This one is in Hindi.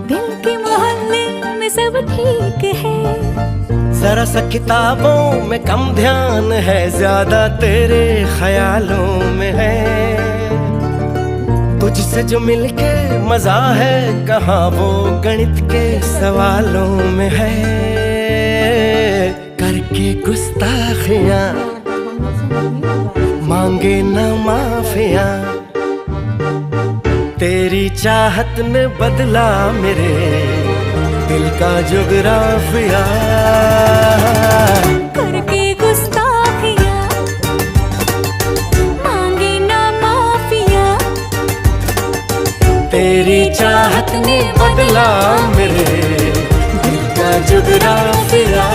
दिल के मोहल्ले में सब ठीक है, जरा सा किताबों में कम ध्यान है, ज्यादा तेरे ख्यालों में है। तुझसे जो मिलके मजा है, कहाँ वो गणित के सवालों में है। करके गुस्ताखियां मांगे न माफियां, तेरी चाहत ने बदला मेरे दिल का जुगराफिया। करके गुस्ताखियां मांगे ना माफिया, तेरी चाहत ने बदला मेरे दिल का जुगराफिया।